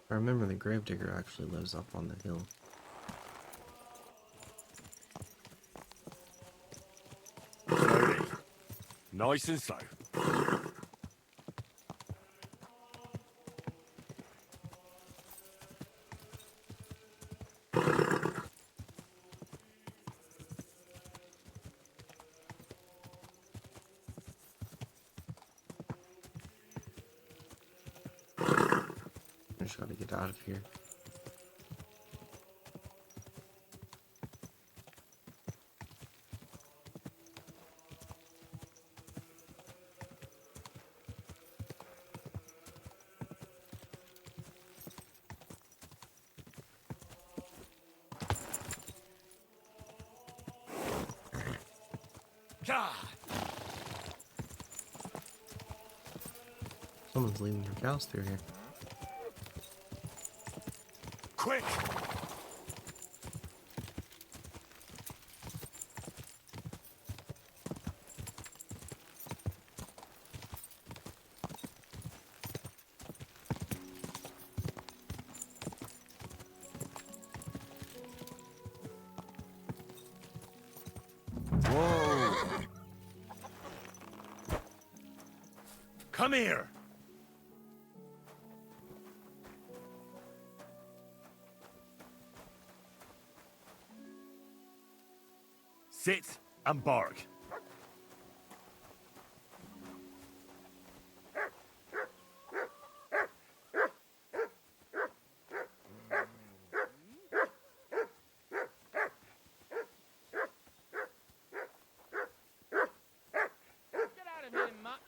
I remember the gravedigger actually lives up on the hill. Slowly. Nice and slow. I just gotta get out of here. God. Someone's leaving their cows through here. Quick. Whoa. Come here. Sit and bark. Get out of here, Matt.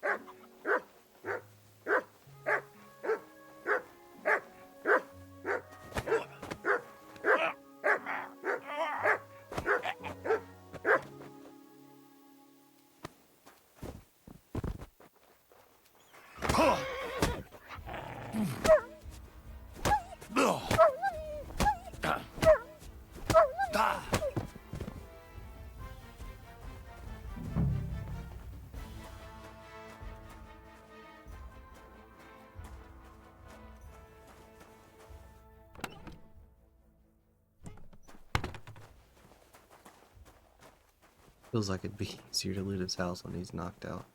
Feels like it'd be easier to loot his house when he's knocked out.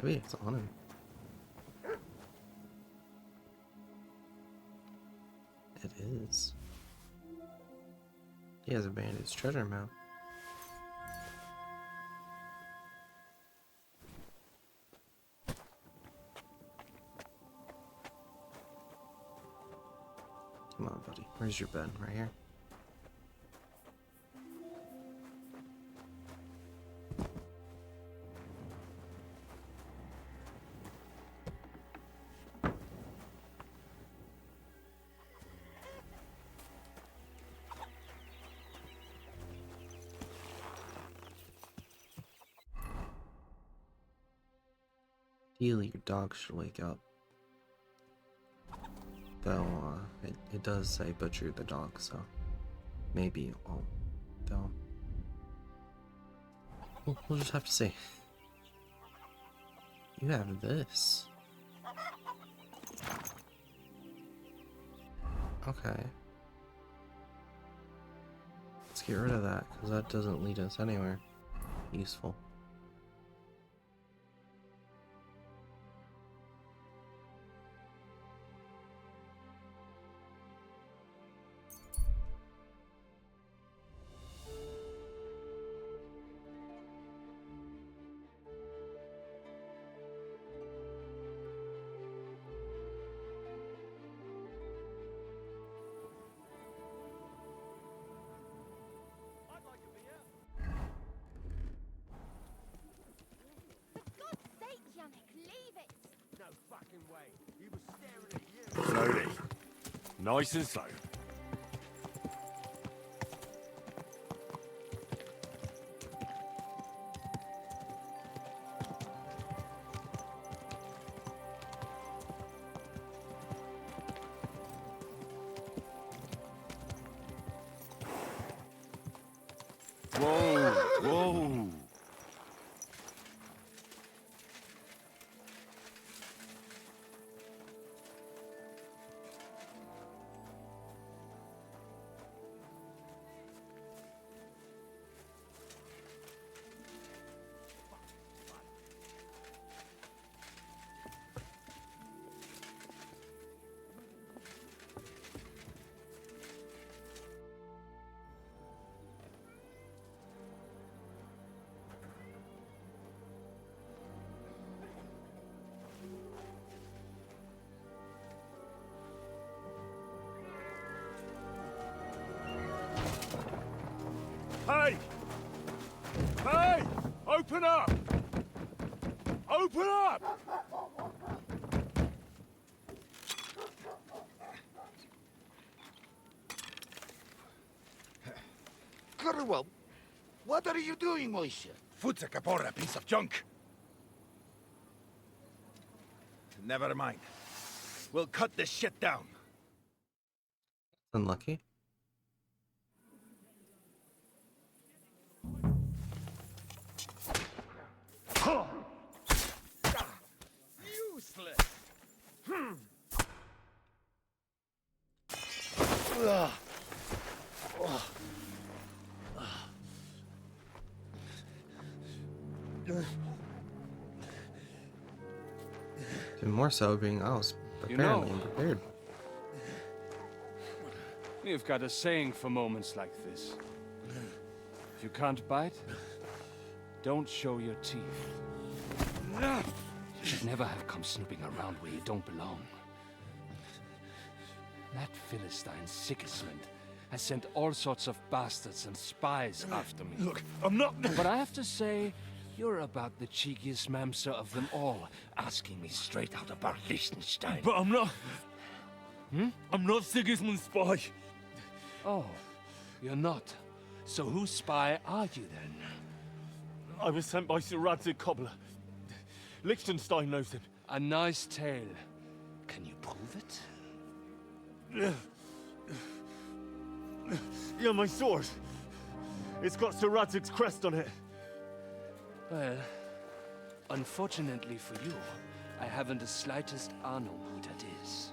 Maybe it's on him. It is. He has a bandit's treasure map. Come on, buddy. Where's your bed? Right here. Ideally, your dog should wake up. Though, it does say butcher the dog, so maybe it won't. Though, we'll just have to see. You have this. Okay. Let's get rid of that, because that doesn't lead us anywhere useful. Slowly. Nice and slow. Hey! Hey! Open up! Open up! Curwell, what are you doing, Moisha? Foot's a capora, piece of junk. Never mind. We'll cut this shit down. Unlucky. Useless. Even more so being I was apparently unprepared. You've got a saying for moments like this. If you can't bite, don't show your teeth. You should never have come snooping around where you don't belong. That Philistine Sigismund has sent all sorts of bastards and spies after me. Look, I'm not... But I have to say, you're about the cheekiest mamser of them all, asking me straight out about Liechtenstein. But I'm not... I'm not Sigismund's spy. Oh, you're not. So whose spy are you then? I was sent by Sir Radzig Cobbler. Liechtenstein knows him. A nice tale. Can you prove it? Yeah, my sword. It's got Sir Radzig's crest on it. Well, unfortunately for you, I haven't the slightest ahnung who that is.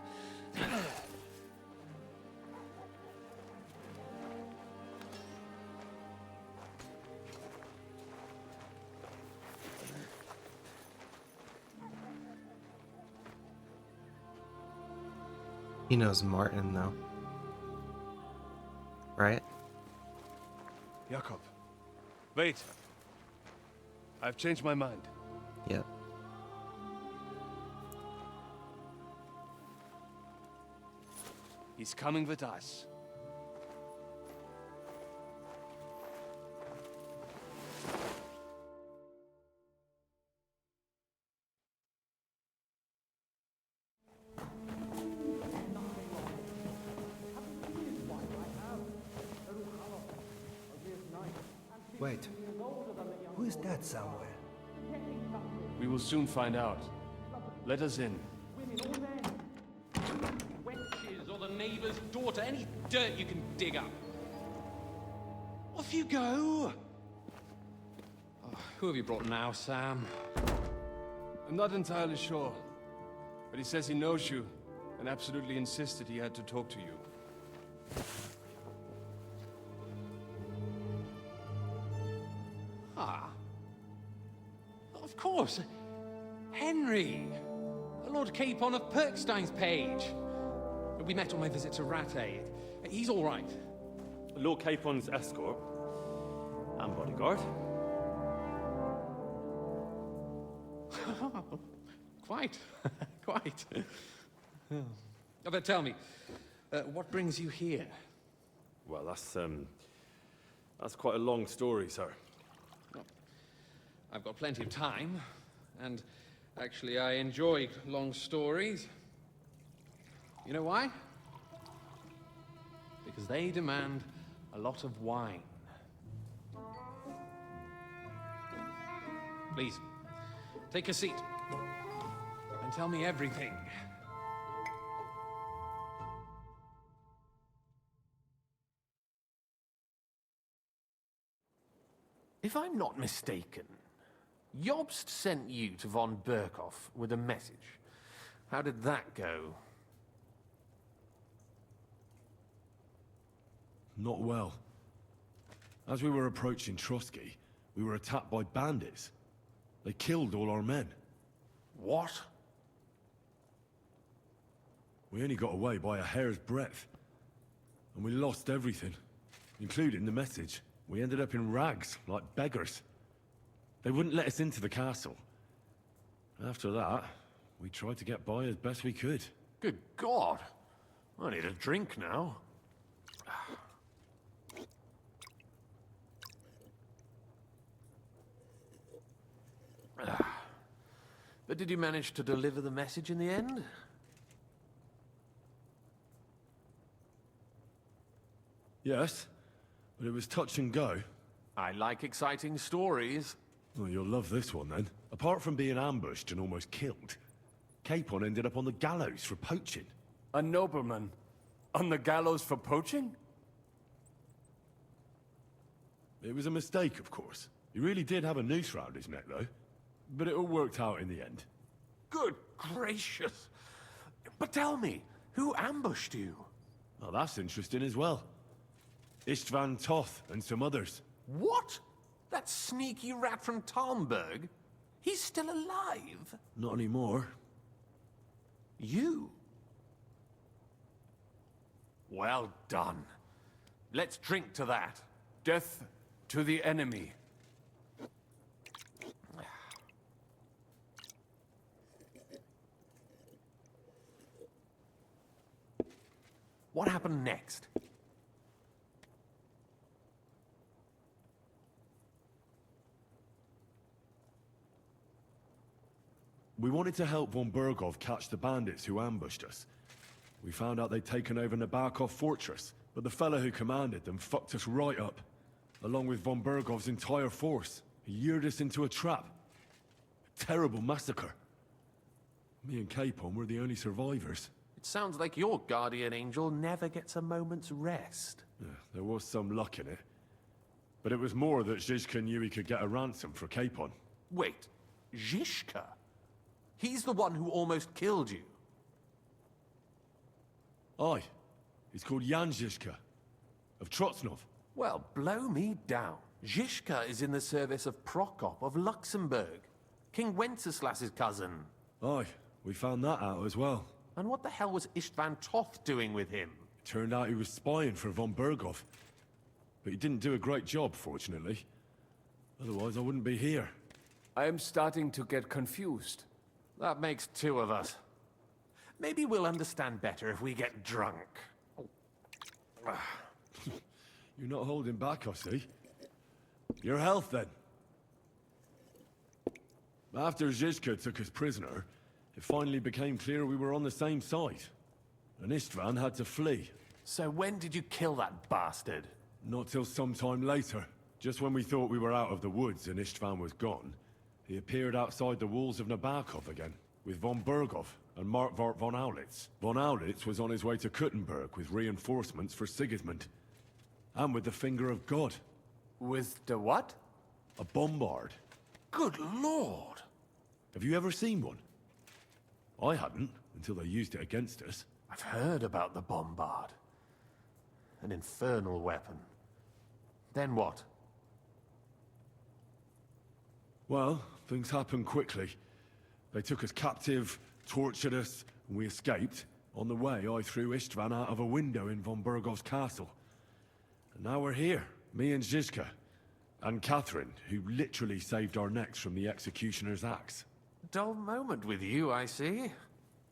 He knows Martin though. Right? Jakob, wait. I've changed my mind. Yep. He's coming with us. Wait. Who is that somewhere? We will soon find out. Let us in. Wenches or the neighbour's daughter, any dirt you can dig up. Off you go. Oh, who have you brought now, Sam? I'm not entirely sure, but he says he knows you and absolutely insisted he had to talk to you. Ah. Of course. Henry. Lord Capon of Perkstein's page. We met on my visit to Rattay. He's all right. Lord Capon's escort and bodyguard. Quite. Quite. Oh, but tell me, what brings you here? Well, that's quite a long story, sir. I've got plenty of time, and actually I enjoy long stories. You know why? Because they demand a lot of wine. Please, take a seat, and tell me everything. If I'm not mistaken, Jobst sent you to von Berkhoff with a message. How did that go? Not well. As we were approaching Trotsky, we were attacked by bandits. They killed all our men. What? We only got away by a hair's breadth. And we lost everything, including the message. We ended up in rags, like beggars. They wouldn't let us into the castle. After that, we tried to get by as best we could. Good God! I need a drink now. But did you manage to deliver the message in the end? Yes, but it was touch and go. I like exciting stories. Well, you'll love this one then. Apart from being ambushed and almost killed, Capon ended up on the gallows for poaching. A nobleman on the gallows for poaching? It was a mistake, of course. He really did have a noose round his neck, though. But it all worked out in the end. Good gracious. But tell me, who ambushed you? Well, that's interesting as well. Istvan Toth and some others. What? That sneaky rat from Talmberg? He's still alive? Not anymore. You? Well done. Let's drink to that. Death to the enemy. What happened next? We wanted to help von Bergov catch the bandits who ambushed us. We found out they'd taken over Nabokov Fortress, but the fellow who commanded them fucked us right up, along with von Bergov's entire force. He lured us into a trap. A terrible massacre. Me and Capon were the only survivors. It sounds like your guardian angel never gets a moment's rest. Yeah, there was some luck in it. But it was more that Zizka knew he could get a ransom for Capon. Wait, Zizka? He's the one who almost killed you. Aye. He's called Jan Zizka, of Trotsnov. Well, blow me down. Zizka is in the service of Prokop of Luxembourg, King Wenceslas's cousin. Aye, we found that out as well. And what the hell was Istvan Toth doing with him? It turned out he was spying for von Bergov. But he didn't do a great job, fortunately. Otherwise, I wouldn't be here. I am starting to get confused. That makes two of us. Maybe we'll understand better if we get drunk. You're not holding back, I see. Your health, then. After Zizka took us prisoner, it finally became clear we were on the same side. And Istvan had to flee. So when did you kill that bastard? Not till some time later. Just when we thought we were out of the woods and Istvan was gone, he appeared outside the walls of Nabokov again, with von Bergov and Markvart von Aulitz. Von Aulitz was on his way to Kuttenberg with reinforcements for Sigismund. And with the finger of God. With the what? A bombard. Good lord! Have you ever seen one? I hadn't, until they used it against us. I've heard about the bombard. An infernal weapon. Then what? Well, things happened quickly. They took us captive, tortured us, and we escaped. On the way, I threw Istvan out of a window in von Bergov's castle. And now we're here, me and Zizka. And Catherine, who literally saved our necks from the executioner's axe. Dull moment with you, I see.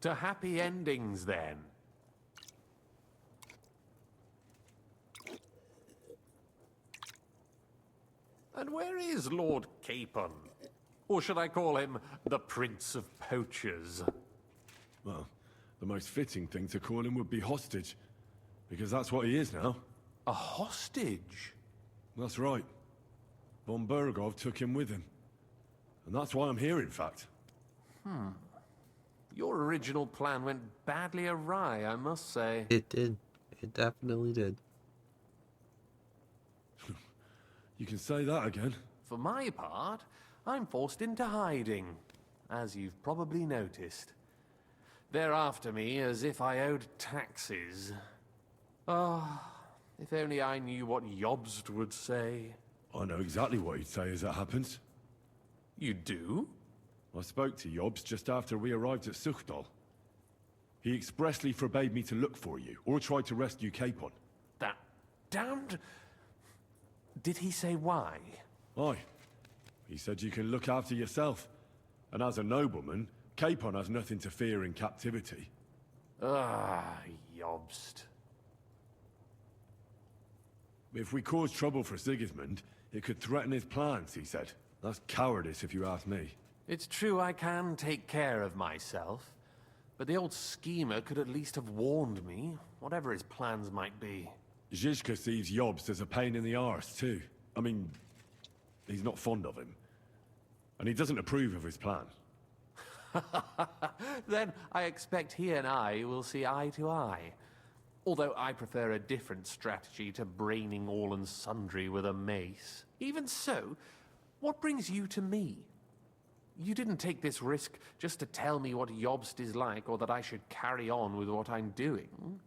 To happy endings, then. And where is Lord Capon? Or should I call him the Prince of Poachers? Well, the most fitting thing to call him would be hostage. Because that's what he is now. A hostage? That's right. Von Bergov took him with him. And that's why I'm here, in fact. Your original plan went badly awry, I must say. It did. It definitely did. You can say that again. For my part, I'm forced into hiding, as you've probably noticed. They're after me as if I owed taxes. Ah, if only I knew what Jobst would say. I know exactly what he'd say as that happens. You do? I spoke to Jobs just after we arrived at Suchdal. He expressly forbade me to look for you, or try to rescue Capon. That damned... Did he say why? Aye. He said you can look after yourself. And as a nobleman, Capon has nothing to fear in captivity. Ah, Jobst. If we cause trouble for Sigismund, it could threaten his plans, he said. That's cowardice if you ask me. It's true I can take care of myself, but the old schemer could at least have warned me, whatever his plans might be. Zizka sees Jobst as a pain in the arse, too. I mean, he's not fond of him. And he doesn't approve of his plan. Then I expect he and I will see eye to eye. Although I prefer a different strategy to braining all and sundry with a mace. Even so, what brings you to me? You didn't take this risk just to tell me what Jobst is like, or that I should carry on with what I'm doing.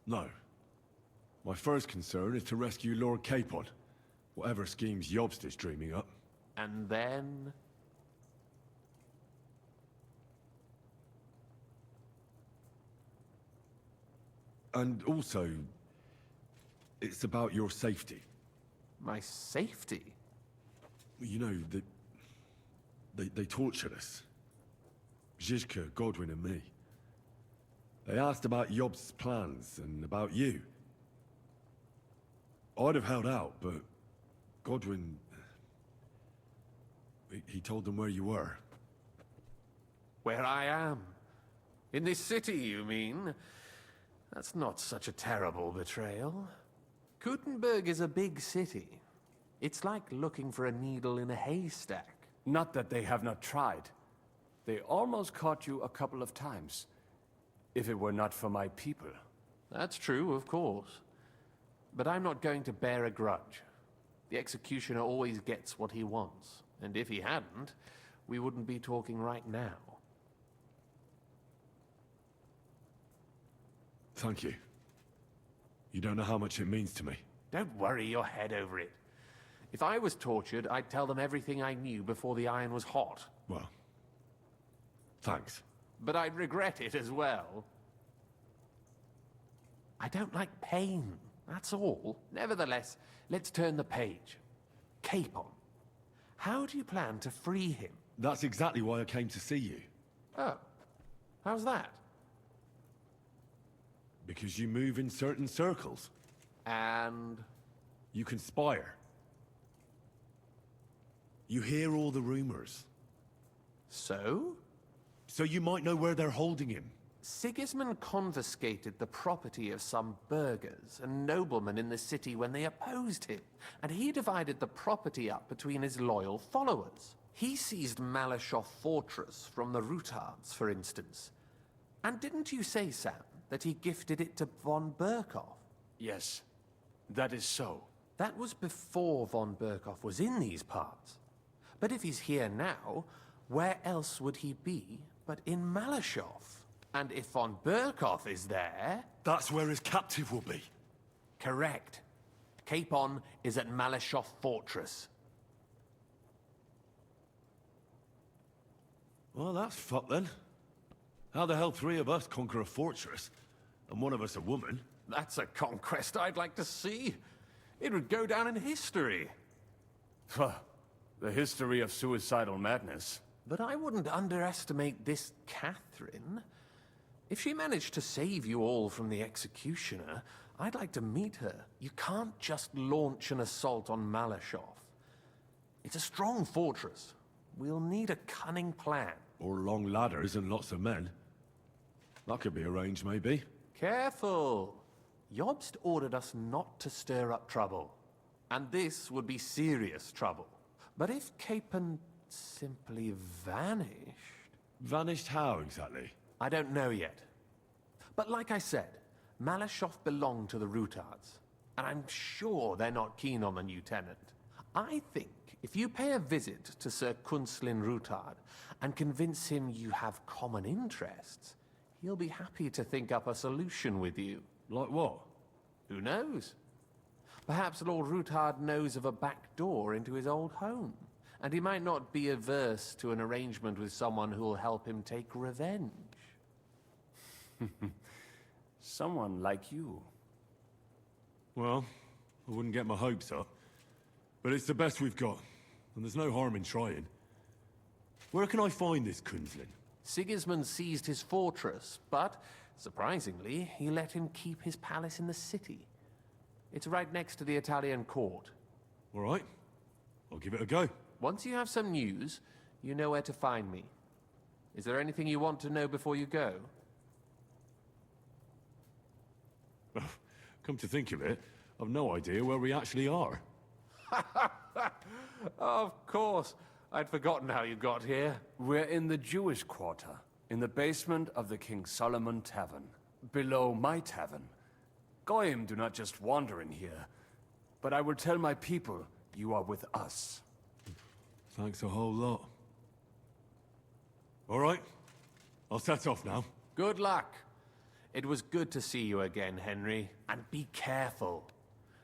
No. My first concern is to rescue Lord Capon, whatever schemes Jobst is dreaming up. And then... And also, it's about your safety. my safety? You know, they tortured us. Zizka, Godwin, and me. They asked about Jobst's plans and about you. I'd have held out, but Godwin... He told them where you were. Where I am? In this city, you mean? That's not such a terrible betrayal. Gutenberg is a big city. It's like looking for a needle in a haystack. Not that they have not tried. They almost caught you a couple of times. If it were not for my people. That's true, of course. But I'm not going to bear a grudge. The executioner always gets what he wants. And if he hadn't, we wouldn't be talking right now. Thank you. You don't know how much it means to me. Don't worry your head over it. If I was tortured, I'd tell them everything I knew before the iron was hot. Well, thanks. But I'd regret it as well. I don't like pain, that's all. Nevertheless, let's turn the page. Capon. How do you plan to free him? That's exactly why I came to see you. Oh, how's that? Because you move in certain circles. And... You conspire. You hear all the rumors. so? So you might know where they're holding him. Sigismund confiscated the property of some burghers and noblemen in the city when they opposed him, and he divided the property up between his loyal followers. He seized Malyshoff Fortress from the Rutards, for instance. And didn't you say, Sam, that he gifted it to von Berkoff? Yes, that is so. That was before von Berkoff was in these parts. But if he's here now, where else would he be but in Malyshoff? And if von Berkoff is there... That's where his captive will be. Correct. Capon is at Malyshoff Fortress. Well, that's fucked then. How the hell three of us conquer a fortress, and one of us a woman? That's a conquest I'd like to see. It would go down in history. The history of suicidal madness. But I wouldn't underestimate this Catherine. If she managed to save you all from the executioner, I'd like to meet her. You can't just launch an assault on Malyshoff. It's a strong fortress. We'll need a cunning plan. Or long ladders and lots of men. That could be arranged, maybe. Careful! Jobst ordered us not to stir up trouble. And this would be serious trouble. But if Capon simply vanished... Vanished how, exactly? I don't know yet. But like I said, Malyshoff belonged to the Rutards. And I'm sure they're not keen on the new tenant. I think if you pay a visit to Sir Kunslin Rutard and convince him you have common interests, he'll be happy to think up a solution with you. Like what? Who knows? Perhaps Lord Rutard knows of a back door into his old home, and he might not be averse to an arrangement with someone who'll help him take revenge. Someone like you. Well, I wouldn't get my hopes up. But it's the best we've got, and there's no harm in trying. Where can I find this Kunslin? Sigismund seized his fortress, but, surprisingly, he let him keep his palace in the city. It's right next to the Italian court. All right. I'll give it a go. Once you have some news, You know where to find me. Is there anything you want to know before you go? Come to think of it, I've no idea where we actually are. Of course. I'd forgotten how you got here. We're in the Jewish quarter, in the basement of the King Solomon Tavern, below my tavern. Goyim do not just wander in here, but I will tell my people you are with us. Thanks a whole lot. All right, I'll set off now. Good luck. It was good to see you again, Henry. And be careful.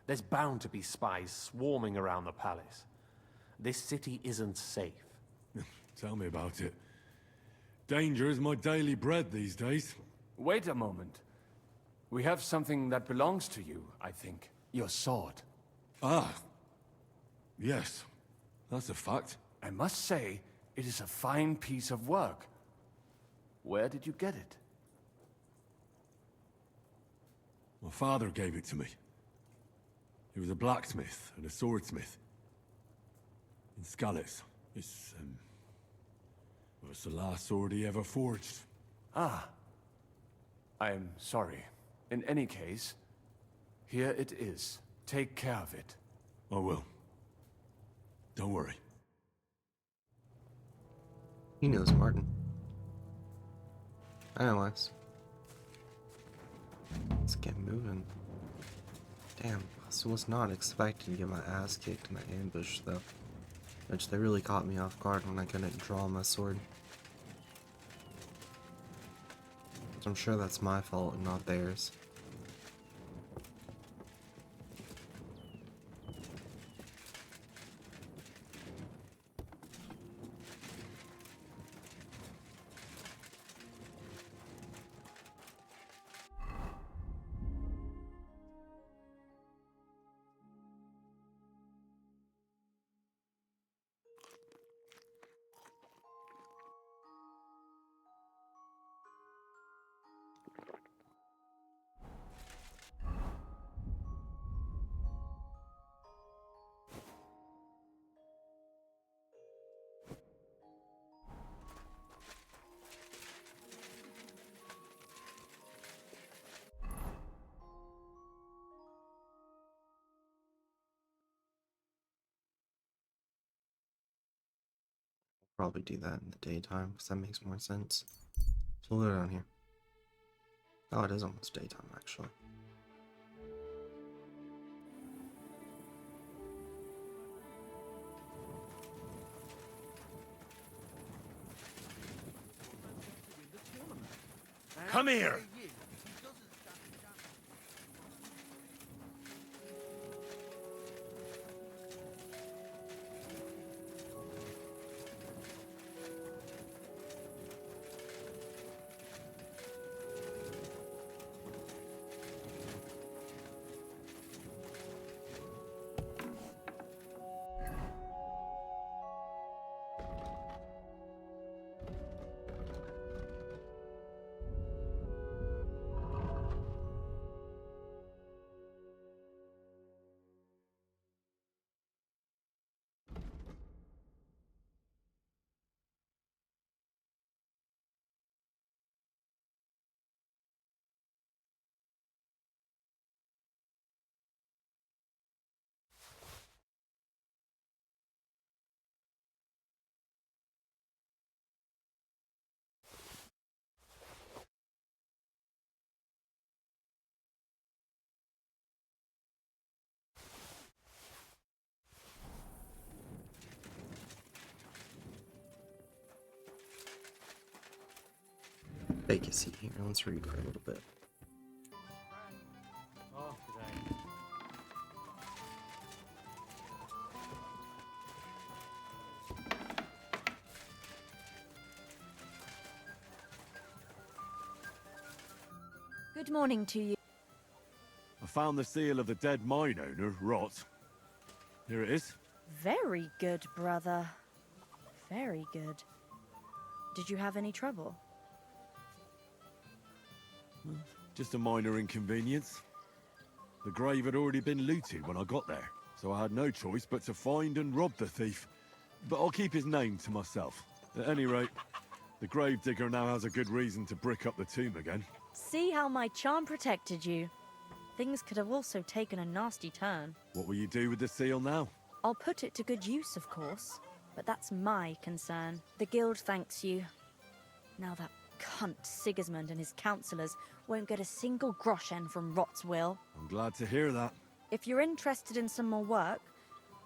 There's bound to be spies swarming around the palace. This city isn't safe. Tell me about it. Danger is my daily bread these days. Wait a moment. We have something that belongs to you, I think. Your sword. Ah. Yes, that's a fact. I must say, it is a fine piece of work. Where did you get it? My father gave it to me. He was a blacksmith and a swordsmith. In Skalitz. It's the last sword he ever forged. Ah. I am sorry. In any case, here it is. Take care of it. I will. Don't worry. He knows Martin. Anyways. Let's get moving. Damn, I was not expecting to get my ass kicked in that ambush though. Which they really caught me off guard when I couldn't draw my sword. So I'm sure that's my fault and not theirs. Probably do that in the daytime because that makes more sense. So we'll go down here. Oh, it is almost daytime actually. Come here! Take a seat here. Let's read for a little bit. Good morning to you. I found the seal of the dead mine owner, Rot. Here it is. Very good, brother. Very good. Did you have any trouble? Just a minor inconvenience. The grave had already been looted when I got there, so I had no choice but to find and rob the thief. but I'll keep his name to myself. At any rate, the gravedigger now has a good reason to brick up the tomb again. See how my charm protected you? Things could have also taken a nasty turn. What will you do with the seal now? I'll put it to good use, of course, but that's my concern. The guild thanks you. Now that cunt Sigismund and his councillors won't get a single groschen from Rot's will. I'm glad to hear that. If you're interested in some more work,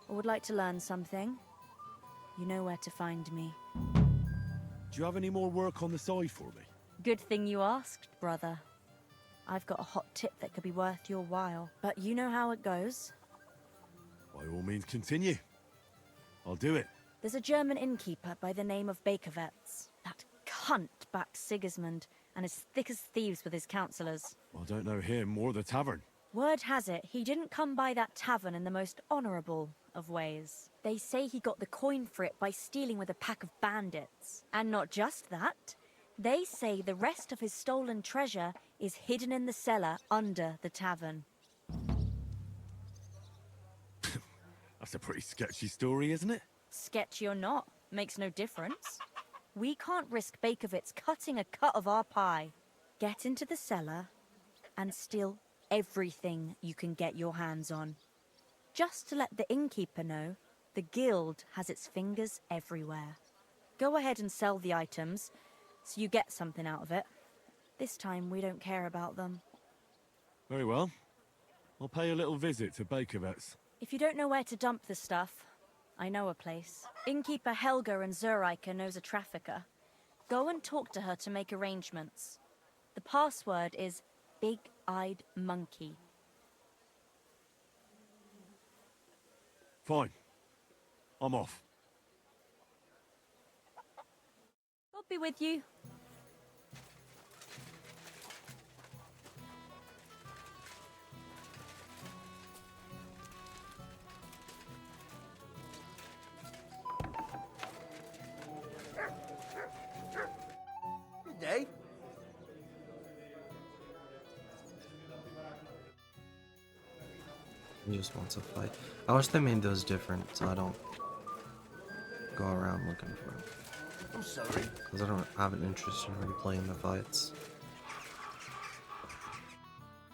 or would like to learn something, you know where to find me. Do you have any more work on the side for me? Good thing you asked, brother. I've got a hot tip that could be worth your while, but you know how it goes. By all means, continue. I'll do it. There's a German innkeeper by the name of Bakervetz. That cunt backs Sigismund and is thick as thieves with his councillors. I don't know him or the tavern. Word has it, he didn't come by that tavern in the most honourable of ways. They say he got the coin for it by stealing with a pack of bandits. And not just that, they say the rest of his stolen treasure is hidden in the cellar under the tavern. That's a pretty sketchy story, isn't it? Sketchy or not, makes no difference. We can't risk Bakervitz cutting a cut of our pie. Get into the cellar and steal everything you can get your hands on. Just to let the innkeeper know, the guild has its fingers everywhere. Go ahead and sell the items, so you get something out of it. This time we don't care about them. Very well. I'll pay a little visit to Bakervetz. If you don't know where to dump the stuff, I know a place. Innkeeper Helga in Zurich knows a trafficker. Go and talk to her to make arrangements. The password is Big-Eyed Monkey. Fine. I'm off. I'll be with you. Good day. He just wants a fight. I wish they made those different so I don't go around looking for them. I'm sorry. Because I don't have an interest in replaying the fights.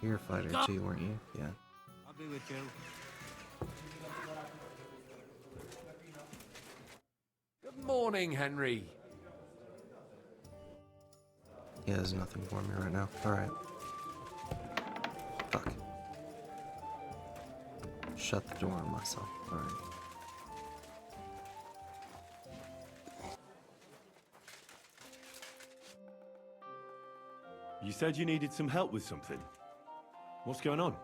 You're a fighter too, weren't you? Yeah. I'll be with you. Good morning, Henry. He has nothing for me right now. Alright. Fuck. Shut the door on myself. Alright. You said you needed some help with something. What's going on?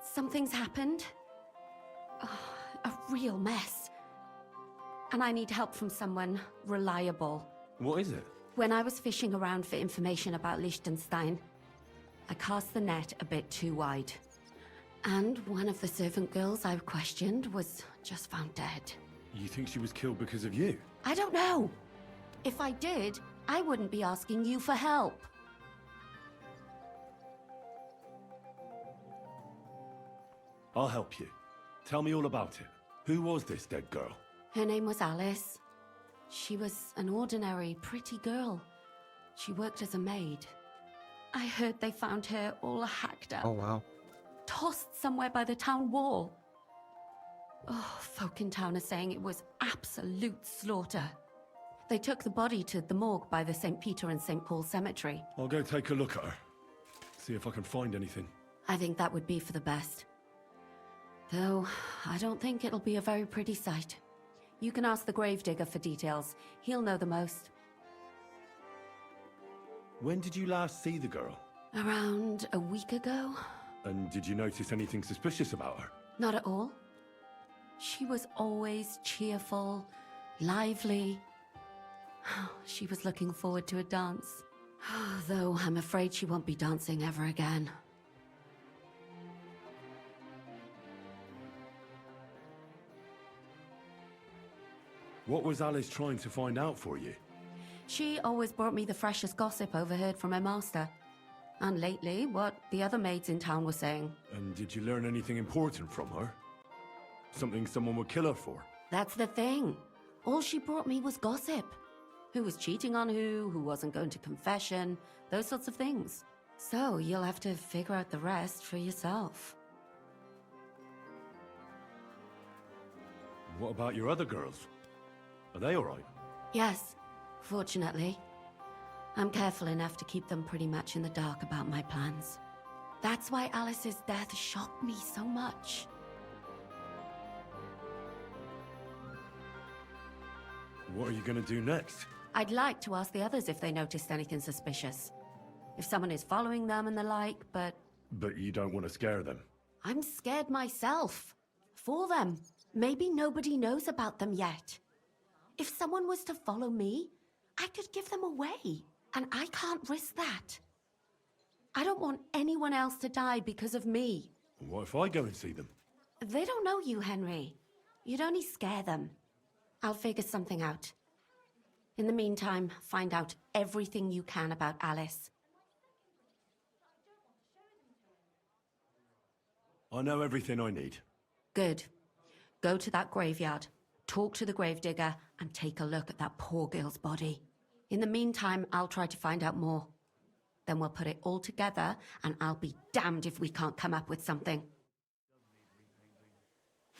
Something's happened. Oh, a real mess. And I need help from someone reliable. What is it? When I was fishing around for information about Liechtenstein, I cast the net a bit too wide. And one of the servant girls I questioned was just found dead. You think she was killed because of you? I don't know. If I did, I wouldn't be asking you for help. I'll help you. Tell me all about it. Who was this dead girl? Her name was Alice. She was an ordinary, pretty girl. She worked as a maid. I heard they found her all hacked up. Oh wow. Tossed somewhere by the town wall. Oh, folk in town are saying it was absolute slaughter. They took the body to the morgue by the St. Peter and St. Paul cemetery. I'll go take a look at her. See if I can find anything. I think that would be for the best. Though, I don't think it'll be a very pretty sight. You can ask the gravedigger for details. He'll know the most. When did you last see the girl? Around a week ago? And did you notice anything suspicious about her? Not at all. She was always cheerful, lively. She was looking forward to a dance. Though I'm afraid she won't be dancing ever again. What was Alice trying to find out for you? She always brought me the freshest gossip overheard from her master. And lately, what the other maids in town were saying. And did you learn anything important from her? Something someone would kill her for? That's the thing. All she brought me was gossip. Who was cheating on who wasn't going to confession, those sorts of things. So you'll have to figure out the rest for yourself. What about your other girls? Are they all right? Yes, fortunately. I'm careful enough to keep them pretty much in the dark about my plans. That's why Alice's death shocked me so much. What are you gonna do next? I'd like to ask the others if they noticed anything suspicious. If someone is following them and the like, but... But you don't want to scare them. I'm scared myself. For them. Maybe nobody knows about them yet. If someone was to follow me, I could give them away. And I can't risk that. I don't want anyone else to die because of me. What if I go and see them? They don't know you, Henry. You'd only scare them. I'll figure something out. In the meantime, find out everything you can about Alice. I know everything I need. Good. Go to that graveyard, talk to the gravedigger, and take a look at that poor girl's body. In the meantime, I'll try to find out more. Then we'll put it all together, and I'll be damned if we can't come up with something.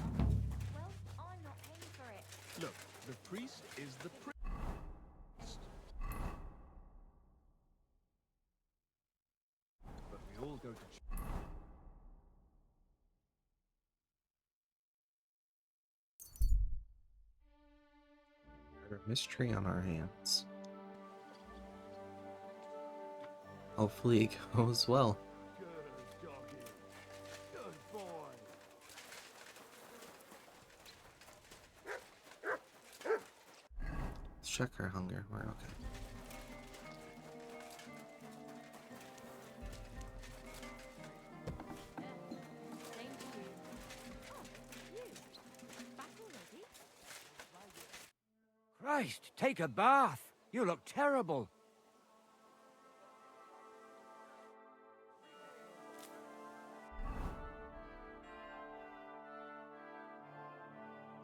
Well, I'm not paying for it. Look, the priest is the priest. But we all go to church. Murder mystery on our hands. Hopefully it goes well. Good doggy. Good boy. Let's check our hunger. We're okay. Christ, take a bath. You look terrible.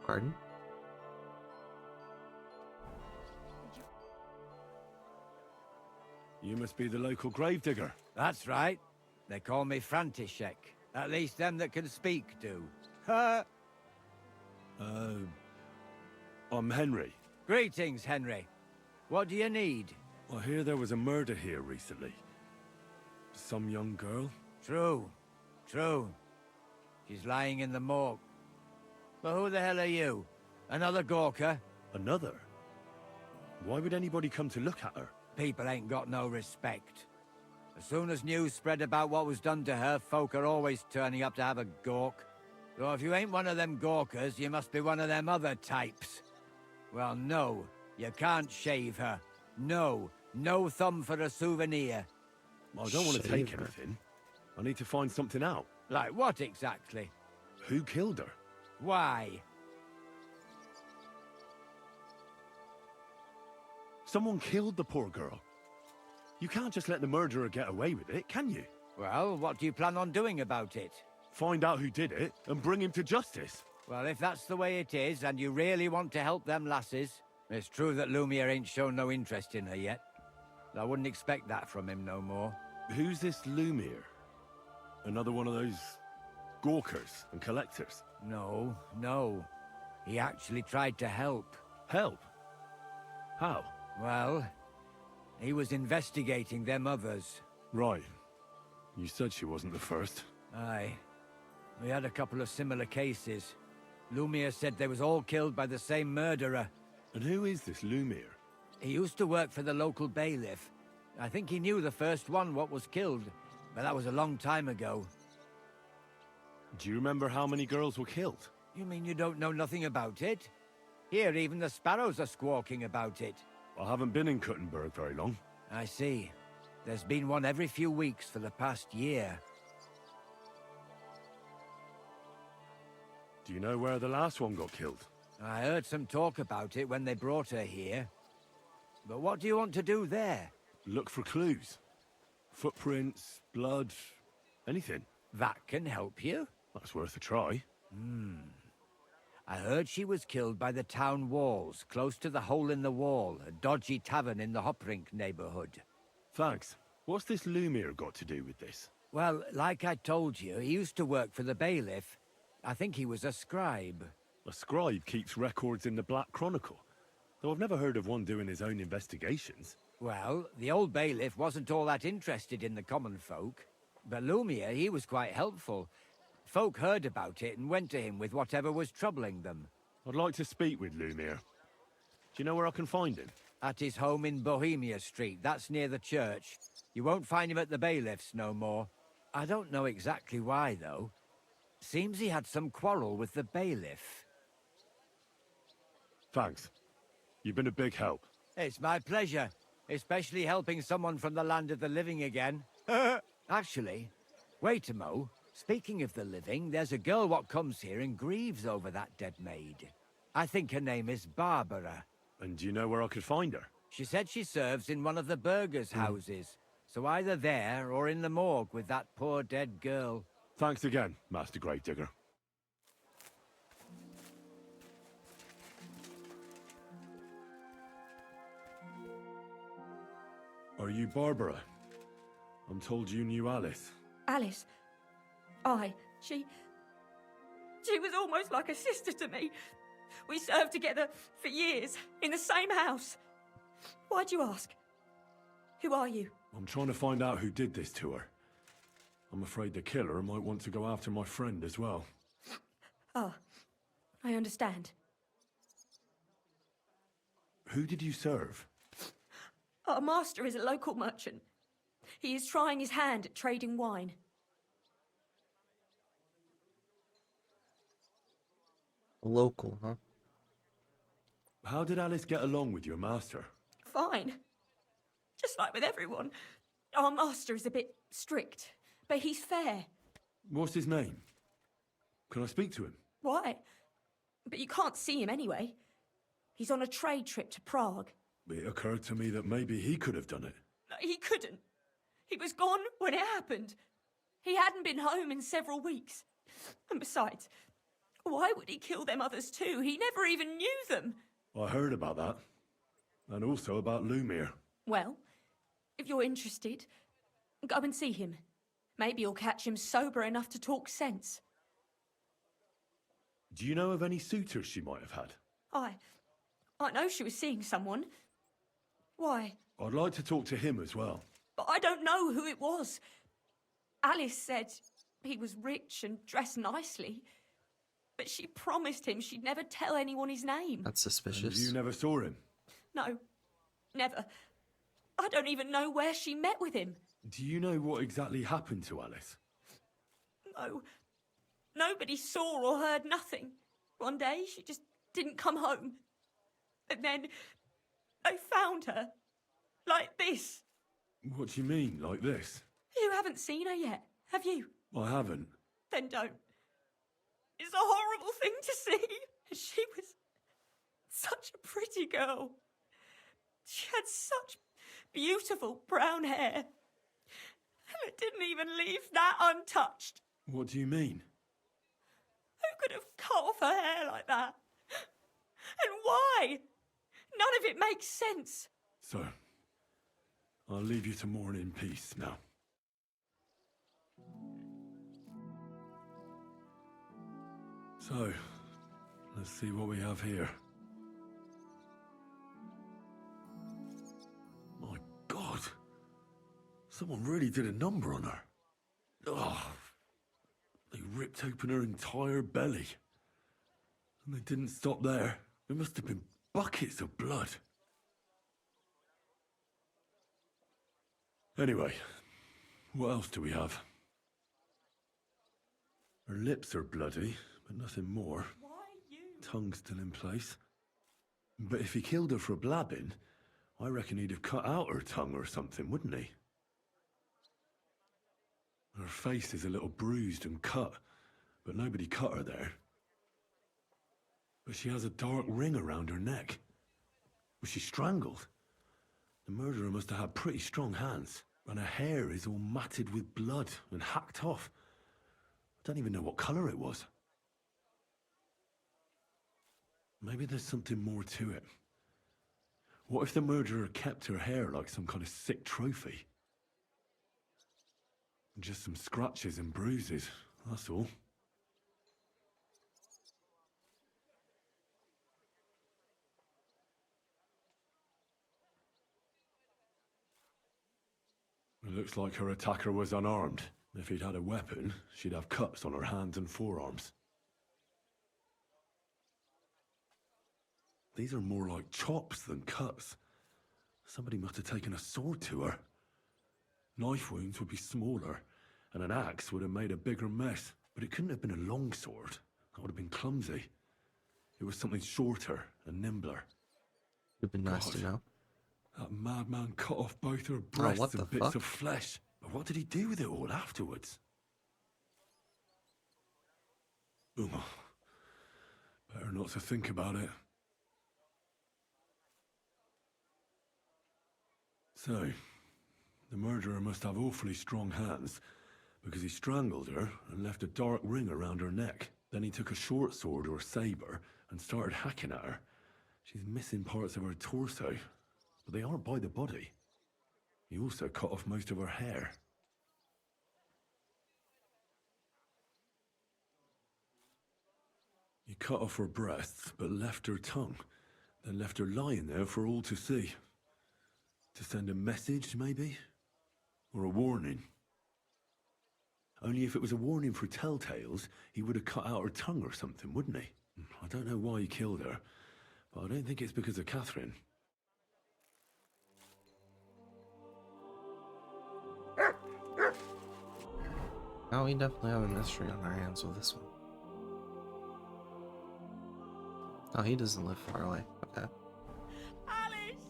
Pardon? You must be the local gravedigger. That's right. They call me František. At least them that can speak do. Ha! I'm Henry. Greetings, Henry. What do you need? I hear there was a murder here recently. Some young girl? True. True. She's lying in the morgue. But who the hell are you? Another Gawker? Another? Why would anybody come to look at her? People ain't got no respect. As soon as news spread about what was done to her, folk are always turning up to have a gawk. So if you ain't one of them Gawkers, you must be one of them other types. Well, no, you can't shave her. No, no thumb for a souvenir. I don't want to take Shave her. anything. I need to find something out. Like what exactly? Who killed her? Why? Someone killed the poor girl. You can't just let the murderer get away with it, can you? Well, what do you plan on doing about it? Find out who did it and bring him to justice. Well, if that's the way it is, and you really want to help them lasses, it's true that Lumiere ain't shown no interest in her yet. I wouldn't expect that from him no more. Who's this Lumiere? Another one of those gawkers and collectors? No, no. He actually tried to help. Help? How? Well, he was investigating them others. Right. You said she wasn't the first. Aye. We had a couple of similar cases. Lumiere said they was all killed by the same murderer. And who is this Lumiere? He used to work for the local bailiff. I think he knew the first one what was killed, but that was a long time ago. Do you remember how many girls were killed? You mean you don't know nothing about it? Here, even the sparrows are squawking about it. I haven't been in Kuttenberg very long. I see. There's been one every few weeks for the past year. Do you know where the last one got killed? I heard some talk about it when they brought her here. But what do you want to do there? Look for clues. Footprints, blood, anything. That can help you. That's worth a try. I heard she was killed by the town walls, close to the Hole in the Wall, a dodgy tavern in the Hoprink neighborhood. Thanks. What's this Lumiere got to do with this? Well, like I told you, he used to work for the bailiff. I think he was a scribe. A scribe keeps records in the Black Chronicle, though I've never heard of one doing his own investigations. Well, the old bailiff wasn't all that interested in the common folk. But Lumiere, he was quite helpful. Folk heard about it and went to him with whatever was troubling them. I'd like to speak with Lumiere. Do you know where I can find him? At his home in Bohemia Street, that's near the church. You won't find him at the bailiff's no more. I don't know exactly why, though. Seems he had some quarrel with the bailiff. Thanks. You've been a big help. It's my pleasure, especially helping someone from the land of the living again. Actually, wait a mo. Speaking of the living, there's a girl what comes here and grieves over that dead maid. I think her name is Barbara. And do you know where I could find her? She said she serves in one of the burgers' houses. So either there or in the morgue with that poor dead girl. Thanks again, Master Gravedigger. Are you Barbara? I'm told you knew Alice. Alice? Aye, she was almost like a sister to me. We served together for years, in the same house. Why'd you ask? Who are you? I'm trying to find out who did this to her. I'm afraid the killer might want to go after my friend as well. Ah, I understand. Who did you serve? Our master is a local merchant. He is trying his hand at trading wine. Local, huh? How did Alice get along with your master? Fine. Just like with everyone. Our master is a bit strict, but he's fair. What's his name? Can I speak to him? Why? But you can't see him anyway. He's on a trade trip to Prague. It occurred to me that maybe he could have done it. No, he couldn't. He was gone when it happened. He hadn't been home in several weeks. And besides, why would he kill them others too? He never even knew them. I heard about that. And also about Lumiere. Well, if you're interested, go and see him. Maybe you'll catch him sober enough to talk sense. Do you know of any suitors she might have had? I know she was seeing someone. Why? I'd like to talk to him as well. But I don't know who it was. Alice said he was rich and dressed nicely. But she promised him she'd never tell anyone his name. That's suspicious. And you never saw him? No, never. I don't even know where she met with him. Do you know what exactly happened to Alice? No. Nobody saw or heard nothing. One day, she just didn't come home. And then, they found her. Like this. What do you mean, like this? You haven't seen her yet, have you? I haven't. Then don't. It's a horrible thing to see. She was such a pretty girl. She had such beautiful brown hair. And it didn't even leave that untouched. What do you mean? Who could have cut off her hair like that? And why? None of it makes sense. So, I'll leave you to mourn in peace now. So, let's see what we have here. My God! Someone really did a number on her. Ugh. They ripped open her entire belly. And they didn't stop there. There must have been buckets of blood. Anyway, what else do we have? Her lips are bloody, but nothing more. Why you? Tongue still in place. But if he killed her for blabbing, I reckon he'd have cut out her tongue or something, wouldn't he? Her face is a little bruised and cut, but nobody cut her there. But she has a dark ring around her neck. Was she strangled? The murderer must have had pretty strong hands, and her hair is all matted with blood and hacked off. I don't even know what colour it was. Maybe there's something more to it. What if the murderer kept her hair like some kind of sick trophy? Just some scratches and bruises, that's all. It looks like her attacker was unarmed. If he'd had a weapon, she'd have cuts on her hands and forearms. These are more like chops than cuts. Somebody must have taken a sword to her. Knife wounds would be smaller, and an axe would have made a bigger mess. But it couldn't have been a long sword. That would have been clumsy. It was something shorter and nimbler. It'd be nice to know. That madman cut off both her breasts what the and bits fuck? of flesh. But what did he do with it all afterwards? Ugh. Better not to think about it. So, the murderer must have awfully strong hands, because he strangled her and left a dark ring around her neck. Then he took a short sword or saber and started hacking at her. She's missing parts of her torso, but they aren't by the body. He also cut off most of her hair. He cut off her breasts, but left her tongue, then left her lying there for all to see. To send a message, maybe? Or a warning? Only if it was a warning for telltales, he would have cut out her tongue or something, wouldn't he? I don't know why he killed her, but I don't think it's because of Catherine. Oh, we definitely have a mystery on our hands with this one. Oh, he doesn't live far away. Okay. Alice!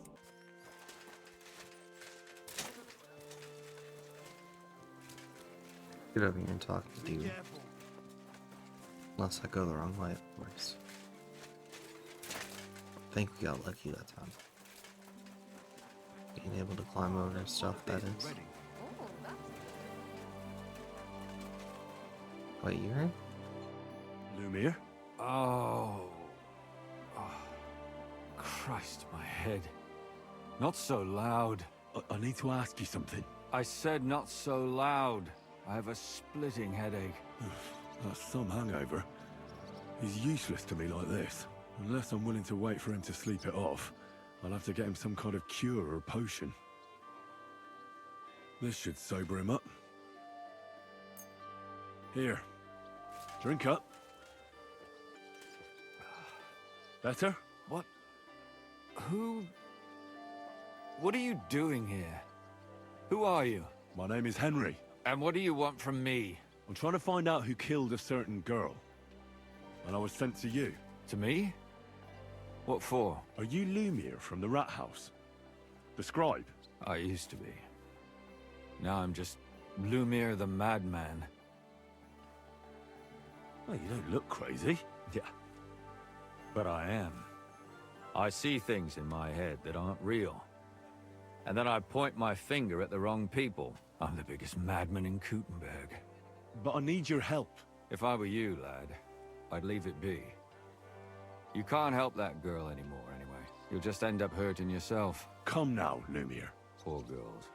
Get over here and talk to you. Unless I go the wrong way, of course. I think we got lucky that time. Being able to climb over stuff, that is. Wait, you're in? Lumiere? Oh. Christ, my head. Not so loud. I need to ask you something. I said not so loud. I have a splitting headache. That's some hangover. He's useless to me like this. Unless I'm willing to wait for him to sleep it off, I'll have to get him some kind of cure or potion. This should sober him up. Here. Drink up. Better? What? Who? What are you doing here? Who are you? My name is Henry. And what do you want from me? I'm trying to find out who killed a certain girl. And I was sent to you. To me? What for? Are you Lumiere from the Rat House? The scribe? I used to be. Now I'm just Lumiere the Madman. Oh, you don't look crazy. Yeah. But I am. I see things in my head that aren't real. And then I point my finger at the wrong people. I'm the biggest madman in Kuttenberg. But I need your help. If I were you, lad, I'd leave it be. You can't help that girl anymore, anyway. You'll just end up hurting yourself. Come now, Lumiere. Poor girls.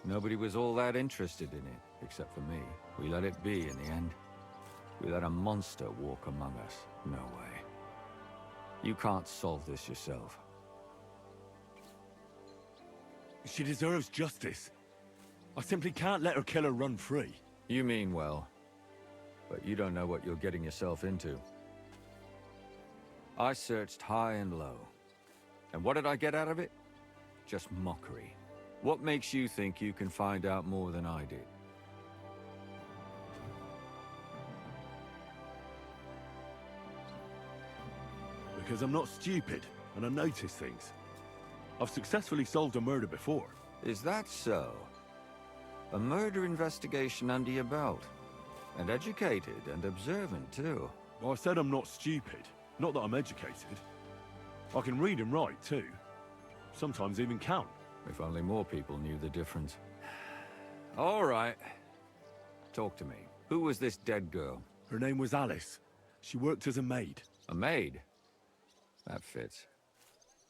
Nobody was all that interested in it, except for me. We let it be in the end. We let a monster walk among us. No way. You can't solve this yourself. She deserves justice. I simply can't let her killer run free. You mean well, but you don't know what you're getting yourself into. I searched high and low. And what did I get out of it? Just mockery. What makes you think you can find out more than I did? Because I'm not stupid, and I notice things. I've successfully solved a murder before. Is that so? A murder investigation under your belt. And educated and observant, too. Well, I said I'm not stupid. Not that I'm educated. I can read and write, too. Sometimes even count. If only more people knew the difference. All right. Talk to me. Who was this dead girl? Her name was Alice. She worked as a maid. A maid? That fits.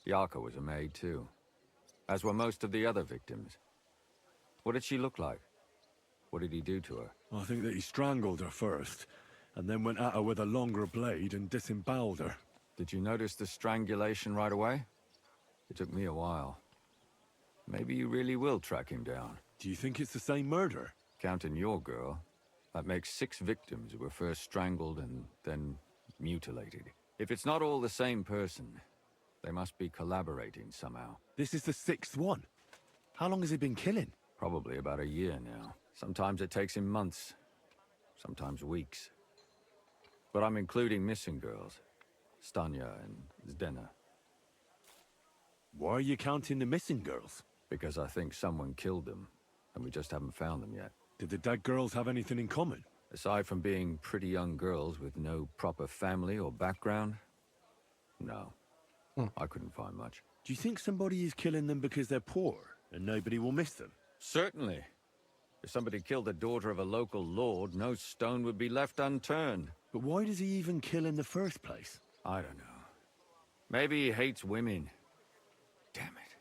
Yarka was a maid, too. As were most of the other victims. What did she look like? What did he do to her? I think that he strangled her first, and then went at her with a longer blade and disemboweled her. Did you notice the strangulation right away? It took me a while. Maybe you really will track him down. Do you think it's the same murder? Counting your girl, that makes 6 victims who were first strangled and then mutilated. If it's not all the same person, they must be collaborating somehow. This is the 6th one. How long has he been killing? Probably about a year now. Sometimes it takes him months, sometimes weeks. But I'm including missing girls, Stanya and Zdena. Why are you counting the missing girls? Because I think someone killed them, and we just haven't found them yet. Did the dead girls have anything in common? Aside from being pretty young girls with no proper family or background, no. I couldn't find much. Do you think somebody is killing them because they're poor, and nobody will miss them? Certainly. If somebody killed the daughter of a local lord, no stone would be left unturned. But why does he even kill in the first place? I don't know. Maybe he hates women. Damn it.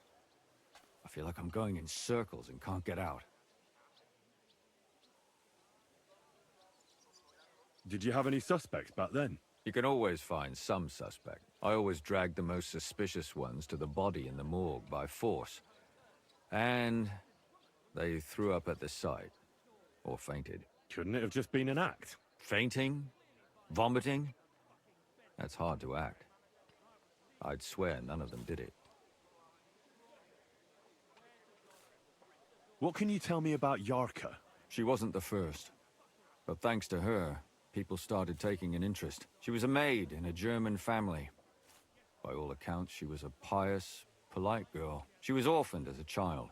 I feel like I'm going in circles and can't get out. Did you have any suspects back then? You can always find some suspect. I always dragged the most suspicious ones to the body in the morgue by force. And they threw up at the sight. Or fainted. Couldn't it have just been an act? Fainting? Vomiting? That's hard to act. I'd swear none of them did it. What can you tell me about Yarka? She wasn't the first. But thanks to her, people started taking an interest. She was a maid in a German family. By all accounts, she was a pious, polite girl. She was orphaned as a child.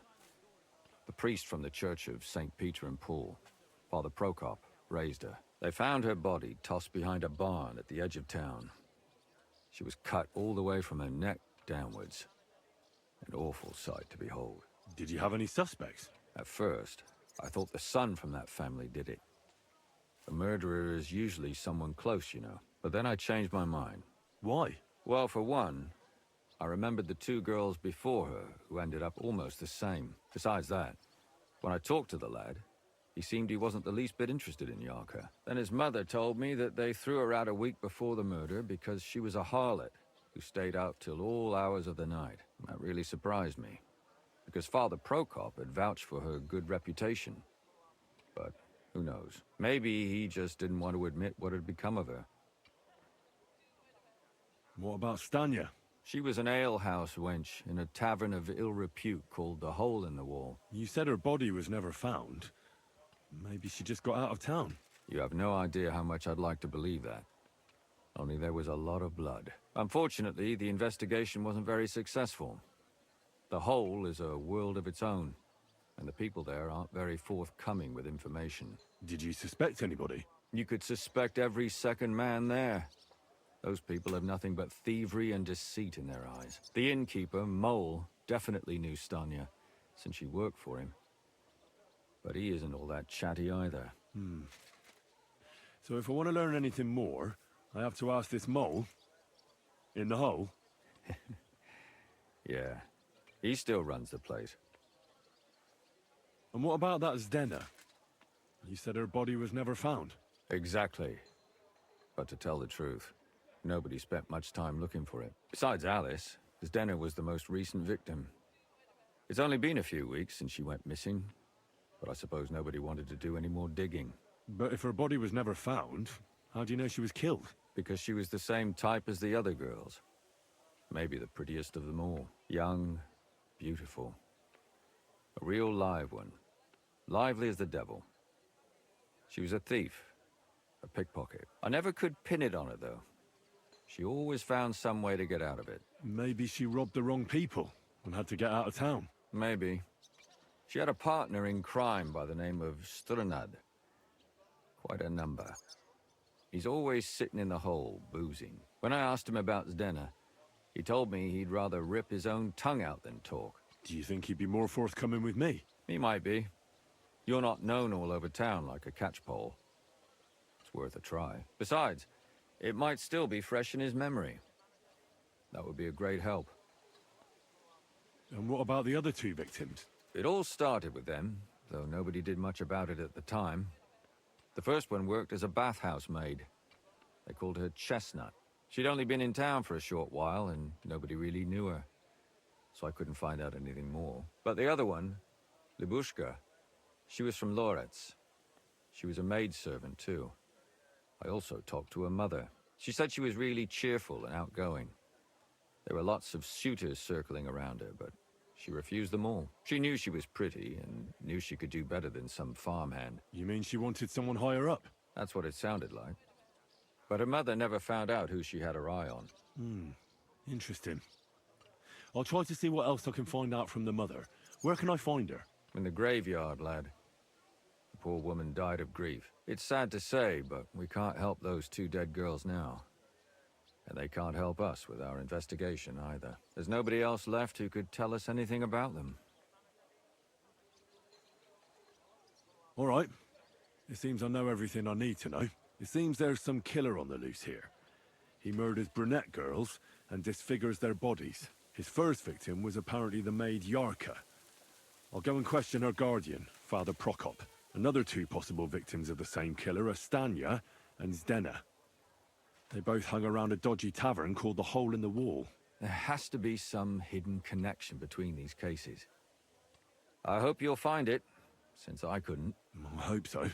The priest from the Church of St. Peter and Paul, Father Prokop, raised her. They found her body tossed behind a barn at the edge of town. She was cut all the way from her neck downwards. An awful sight to behold. Did you have any suspects? At first, I thought the son from that family did it. The murderer is usually someone close, you know. But then I changed my mind. Why? Well, for one, I remembered the 2 girls before her who ended up almost the same. Besides that, when I talked to the lad, he seemed he wasn't the least bit interested in Yarka. Then his mother told me that they threw her out a week before the murder because she was a harlot who stayed out till all hours of the night. That really surprised me, because Father Prokop had vouched for her good reputation. But who knows? Maybe he just didn't want to admit what had become of her. What about Stanya? She was an alehouse wench in a tavern of ill repute called the Hole in the Wall. You said her body was never found. Maybe she just got out of town. You have no idea how much I'd like to believe that. Only there was a lot of blood. Unfortunately, the investigation wasn't very successful. The Hole is a world of its own, and the people there aren't very forthcoming with information. Did you suspect anybody? You could suspect every second man there. Those people have nothing but thievery and deceit in their eyes. The innkeeper, Mole, definitely knew Stanya, since she worked for him. But he isn't all that chatty either. So if I want to learn anything more, I have to ask this Mole? In the hole? Yeah. He still runs the place. And what about that Zdena? You said her body was never found. Exactly. But to tell the truth, nobody spent much time looking for it. Besides Alice, Zdena was the most recent victim. It's only been a few weeks since she went missing, but I suppose nobody wanted to do any more digging. But if her body was never found, how do you know she was killed? Because she was the same type as the other girls. Maybe the prettiest of them all. Young, beautiful. A real live one. Lively as the devil. She was a thief. A pickpocket. I never could pin it on her, though. She always found some way to get out of it. Maybe she robbed the wrong people and had to get out of town. Maybe. She had a partner in crime by the name of Strunad. Quite a number. He's always sitting in the hole, boozing. When I asked him about Zdena, he told me he'd rather rip his own tongue out than talk. Do you think he'd be more forthcoming with me? He might be. You're not known all over town like a catchpole. It's worth a try. Besides, it might still be fresh in his memory. That would be a great help. And what about the other 2 victims? It all started with them, though nobody did much about it at the time. The first one worked as a bathhouse maid. They called her Chestnut. She'd only been in town for a short while, and nobody really knew her. So I couldn't find out anything more. But the other one, Libushka, she was from Loretz. She was a maidservant, too. I also talked to her mother. She said she was really cheerful and outgoing. There were lots of suitors circling around her, but she refused them all. She knew she was pretty, and knew she could do better than some farmhand. You mean she wanted someone higher up? That's what it sounded like. But her mother never found out who she had her eye on. Interesting. I'll try to see what else I can find out from the mother. Where can I find her? In the graveyard, lad. The poor woman died of grief. It's sad to say, but we can't help those 2 dead girls now. And they can't help us with our investigation either. There's nobody else left who could tell us anything about them. All right. It seems I know everything I need to know. It seems there's some killer on the loose here. He murders brunette girls and disfigures their bodies. His first victim was apparently the maid Yarka. I'll go and question her guardian, Father Prokop. Another 2 possible victims of the same killer are Stanya and Zdena. They both hung around a dodgy tavern called the Hole in the Wall. There has to be some hidden connection between these cases. I hope you'll find it, since I couldn't. I hope so.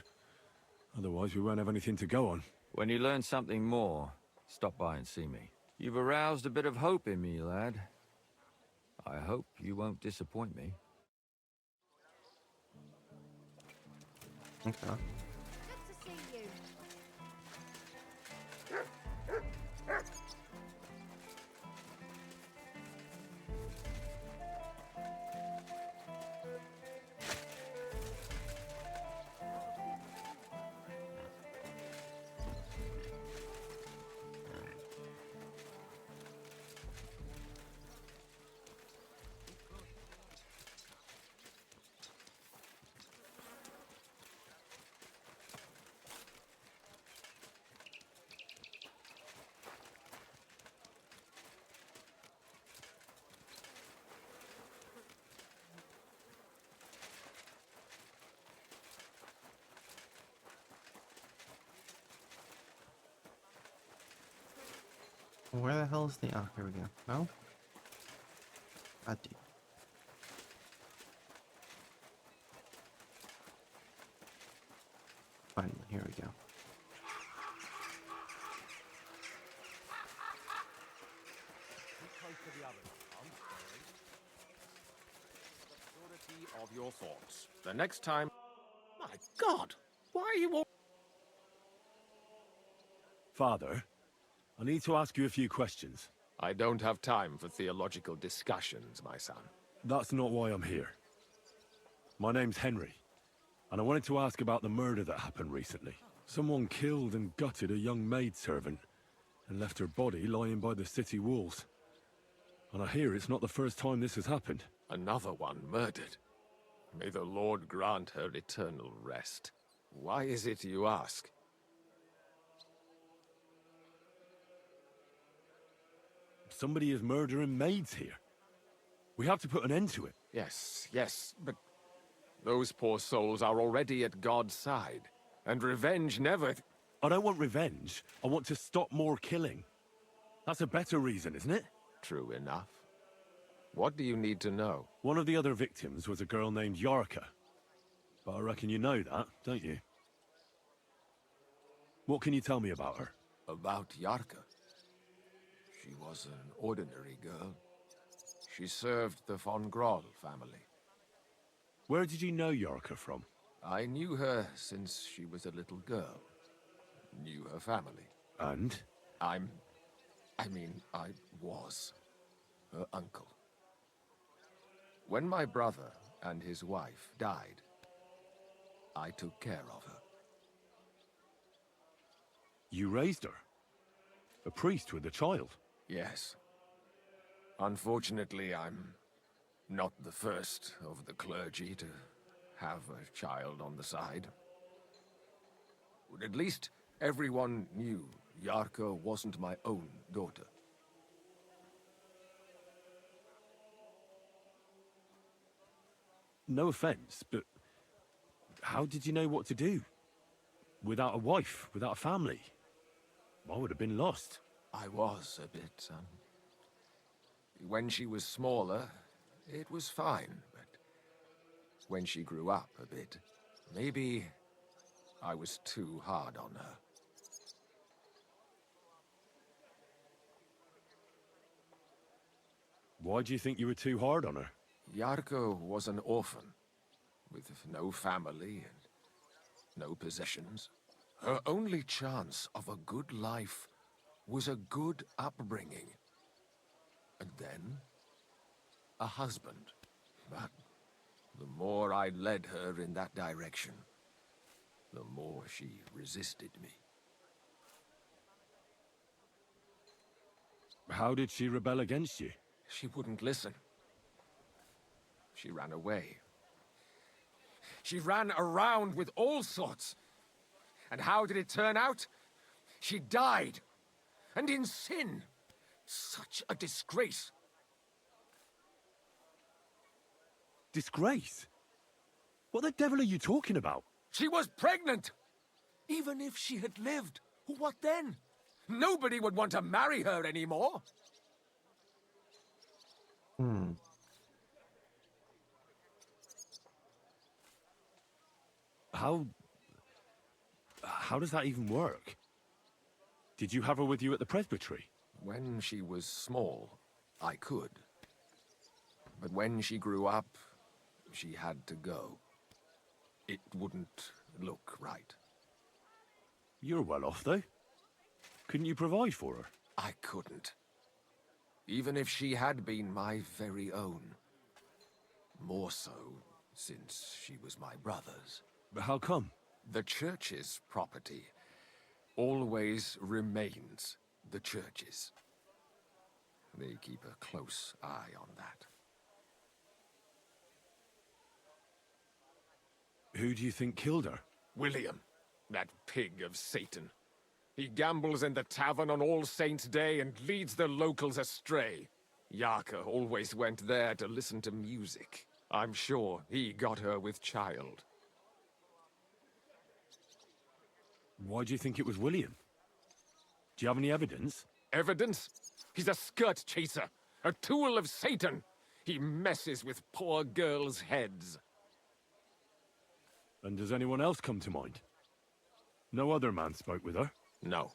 Otherwise we won't have anything to go on. When you learn something more, stop by and see me. You've aroused a bit of hope in me, lad. I hope you won't disappoint me. Okay. Good to see you. Where the hell is the... Oh, here we go. No? I do. Finally, here we go. Of your thoughts. The next time... My God! Why are you all... Father, I need to ask you a few questions. I don't have time for theological discussions, my son. That's not why I'm here. My name's Henry, and I wanted to ask about the murder that happened recently. Someone killed and gutted a young maidservant and left her body lying by the city walls. And I hear it's not the first time this has happened. Another one murdered. May the Lord grant her eternal rest. Why is it you ask? Somebody is murdering maids here. We have to put an end to it. Yes, but those poor souls are already at God's side. And revenge never... I don't want revenge. I want to stop more killing. That's a better reason, isn't it? True enough. What do you need to know? One of the other victims was a girl named Yarka. But I reckon you know that, don't you? What can you tell me about her? About Yarka? She was an ordinary girl. She served the von Groll family. Where did you know Yarka from? I knew her since she was a little girl. Knew her family. And? I was her uncle. When my brother and his wife died, I took care of her. You raised her? A priest with a child? Yes. Unfortunately, I'm not the first of the clergy to have a child on the side. At least everyone knew Yarka wasn't my own daughter. No offense, but how did you know what to do? Without a wife, without a family? I would have been lost. I was a bit, son. When she was smaller, it was fine, but when she grew up a bit, maybe I was too hard on her. Why do you think you were too hard on her? Yarko was an orphan, with no family and no possessions. Her only chance of a good life was a good upbringing. And then, a husband. But the more I led her in that direction, the more she resisted me. How did she rebel against you? She wouldn't listen. She ran away. She ran around with all sorts. And how did it turn out? She died. And in sin. Such a disgrace. Disgrace? What the devil are you talking about? She was pregnant! Even if she had lived, what then? Nobody would want to marry her anymore. How does that even work? Did you have her with you at the presbytery? When she was small, I could. But when she grew up, she had to go. It wouldn't look right. You're well off, though. Couldn't you provide for her? I couldn't. Even if she had been my very own. More so, since she was my brother's. But how come? The church's property always remains the church's. They keep a close eye on that. Who do you think killed her? William, that pig of Satan. He gambles in the tavern on All Saints' Day and leads the locals astray. Yarka always went there to listen to music. I'm sure he got her with child. Why do you think it was William? Do you have any evidence? Evidence? He's a skirt chaser, a tool of Satan. He messes with poor girls' heads. And does anyone else come to mind? No other man spoke with her? No,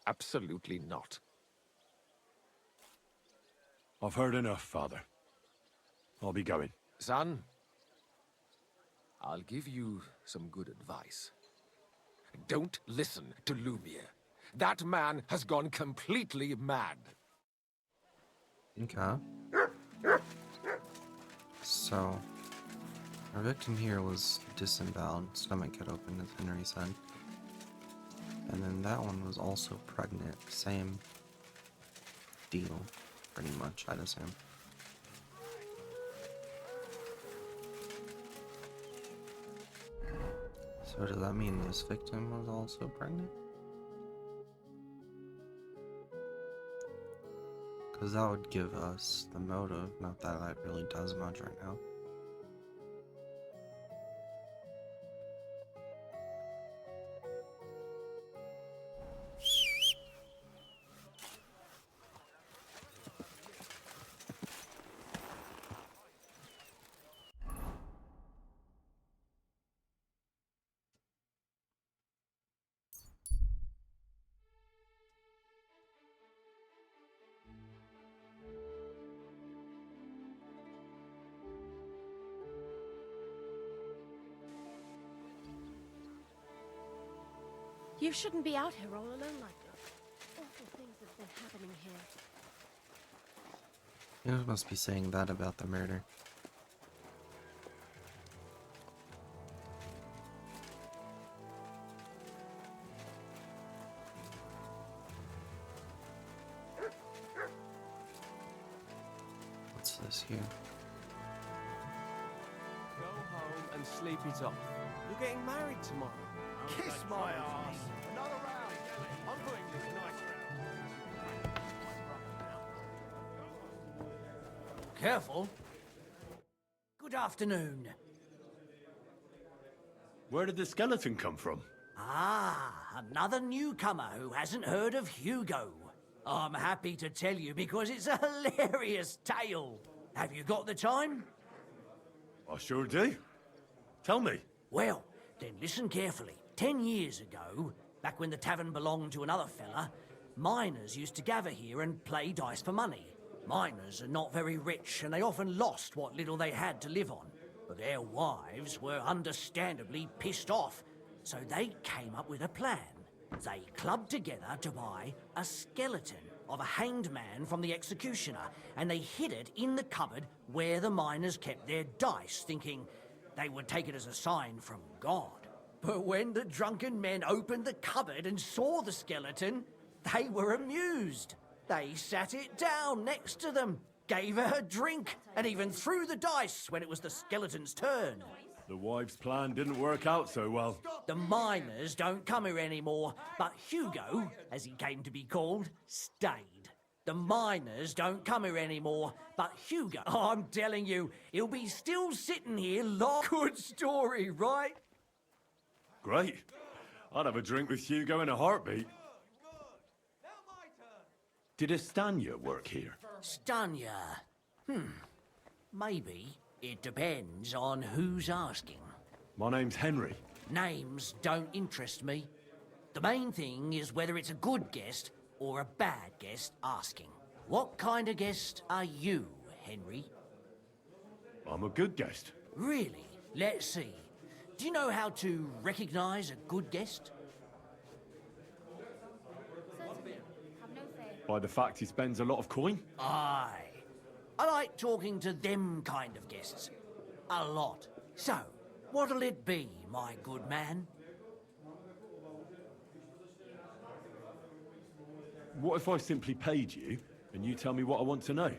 absolutely not. I've heard enough, Father. I'll be going. Son, I'll give you some good advice. Don't listen to Lumiere. That man has gone completely mad. Okay. So, our victim here was disemboweled, stomach cut open, as Henry said. And then that one was also pregnant. Same deal, pretty much, I'd assume. So does that mean this victim was also pregnant? Because that would give us the motive, not that that really does much right now. You shouldn't be out here all alone like this. Awful things have been happening here. You must be saying that about the murder. What's this here? Go home and sleep it off. You're getting married tomorrow. Kiss my ass! Another round! I'm putting this nice round. Careful. Good afternoon. Where did the skeleton come from? Ah, another newcomer who hasn't heard of Hugo. I'm happy to tell you because it's a hilarious tale. Have you got the time? I sure do. Tell me. Well, then listen carefully. 10 years ago, back when the tavern belonged to another fella, miners used to gather here and play dice for money. Miners are not very rich, and they often lost what little they had to live on. But their wives were understandably pissed off, so they came up with a plan. They clubbed together to buy a skeleton of a hanged man from the executioner, and they hid it in the cupboard where the miners kept their dice, thinking they would take it as a sign from God. But when the drunken men opened the cupboard and saw the skeleton, they were amused. They sat it down next to them, gave her a drink, and even threw the dice when it was the skeleton's turn. The wives' plan didn't work out so well. The miners don't come here anymore, but Hugo, as he came to be called, stayed. The miners don't come here anymore, but Hugo, I'm telling you, he'll be still sitting here Good story, right? Great. I'd have a drink with Hugo in a heartbeat. Did Estanya work here? Stanya. Maybe. It depends on who's asking. My name's Henry. Names don't interest me. The main thing is whether it's a good guest or a bad guest asking. What kind of guest are you, Henry? I'm a good guest. Really? Let's see. Do you know how to recognize a good guest? By the fact he spends a lot of coin? Aye. I like talking to them kind of guests. A lot. So, what'll it be, my good man? What if I simply paid you and you tell me what I want to know?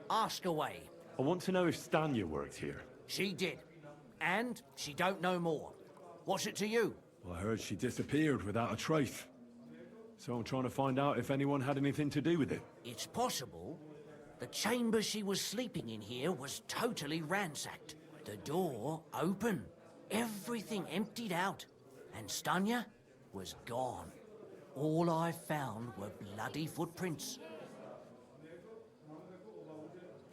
Ask away. I want to know if Stanya worked here. She did. And she don't know more. What's it to you? I heard she disappeared without a trace. So I'm trying to find out if anyone had anything to do with it. It's possible. The chamber she was sleeping in here was totally ransacked. The door open. Everything emptied out. And Stanya was gone. All I found were bloody footprints.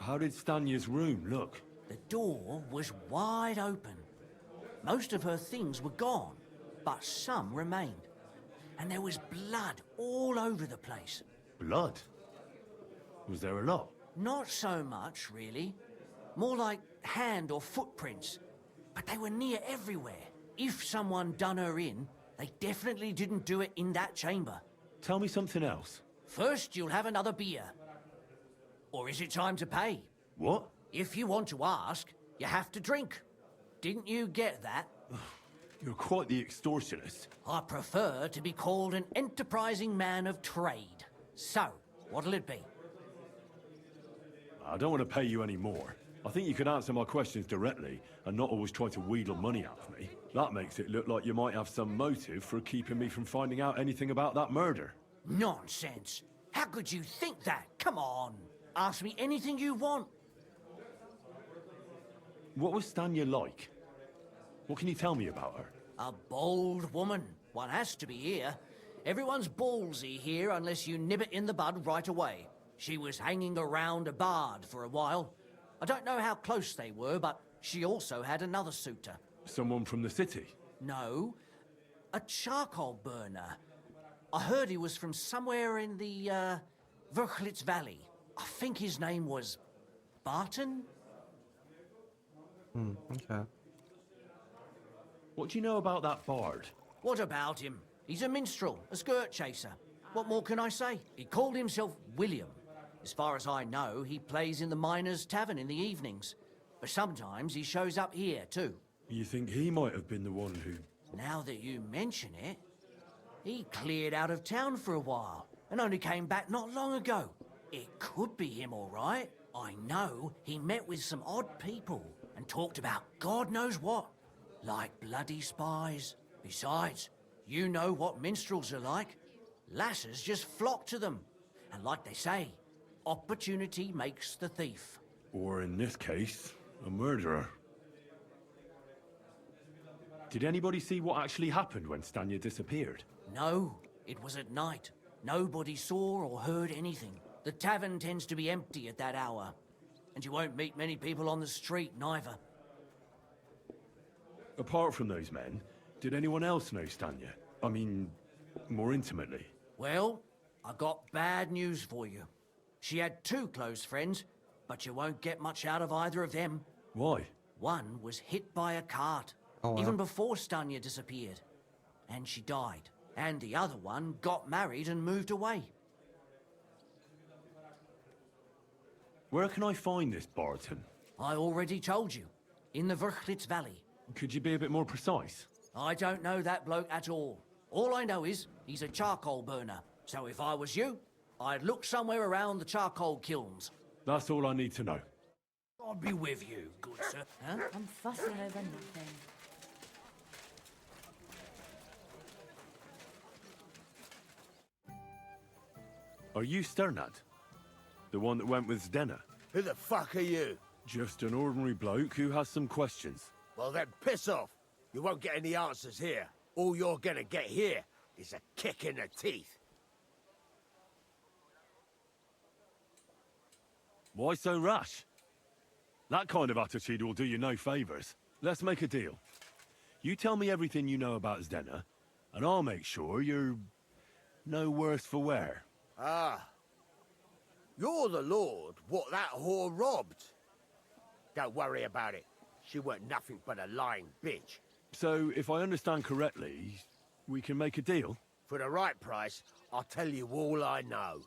How did Stanya's room look? The door was wide open. Most of her things were gone, but some remained. And there was blood all over the place. Blood? Was there a lot? Not so much, really. More like hand or footprints. But they were near everywhere. If someone done her in, they definitely didn't do it in that chamber. Tell me something else. First, you'll have another beer. Or is it time to pay? What? If you want to ask, you have to drink. Didn't you get that? You're quite the extortionist. I prefer to be called an enterprising man of trade. So, what'll it be? I don't want to pay you any more. I think you could answer my questions directly and not always try to wheedle money out of me. That makes it look like you might have some motive for keeping me from finding out anything about that murder. Nonsense. How could you think that? Come on. Ask me anything you want. What was Stanya like? What can you tell me about her? A bold woman. One has to be here. Everyone's ballsy here unless you nib it in the bud right away. She was hanging around a bard for a while. I don't know how close they were, but she also had another suitor. Someone from the city? No, a charcoal burner. I heard he was from somewhere in the, Verchlitz Valley. I think his name was Barton? Okay. What do you know about that bard? What about him? He's a minstrel, a skirt chaser. What more can I say? He called himself William. As far as I know, he plays in the Miners' Tavern in the evenings. But sometimes he shows up here, too. You think he might have been the one who... Now that you mention it, he cleared out of town for a while and only came back not long ago. It could be him, all right. I know he met with some odd people and talked about God knows what, like bloody spies. Besides, you know what minstrels are like. Lasses just flock to them. And like they say, opportunity makes the thief. Or in this case, a murderer. Did anybody see what actually happened when Stanya disappeared? No, it was at night. Nobody saw or heard anything. The tavern tends to be empty at that hour. And you won't meet many people on the street, neither. Apart from those men, did anyone else know Stanya? I mean, more intimately. Well, I got bad news for you. She had 2 close friends, but you won't get much out of either of them. Why? One was hit by a cart, even before Stanya disappeared. And she died. And the other one got married and moved away. Where can I find this Barton? I already told you. In the Verchlitz Valley. Could you be a bit more precise? I don't know that bloke at all. All I know is he's a charcoal burner. So if I was you, I'd look somewhere around the charcoal kilns. That's all I need to know. God be with you, good sir. Huh? I'm fussing over nothing. Are you Sternad? The one that went with Zdenna? Who the fuck are you? Just an ordinary bloke who has some questions. Well then, piss off. You won't get any answers here. All you're gonna get here is a kick in the teeth. Why so rash? That kind of attitude will do you no favours. Let's make a deal. You tell me everything you know about Zdenna, and I'll make sure you're no worse for wear. Ah. You're the lord what that whore robbed. Don't worry about it. She weren't nothing but a lying bitch. So, if I understand correctly, we can make a deal? For the right price, I'll tell you all I know.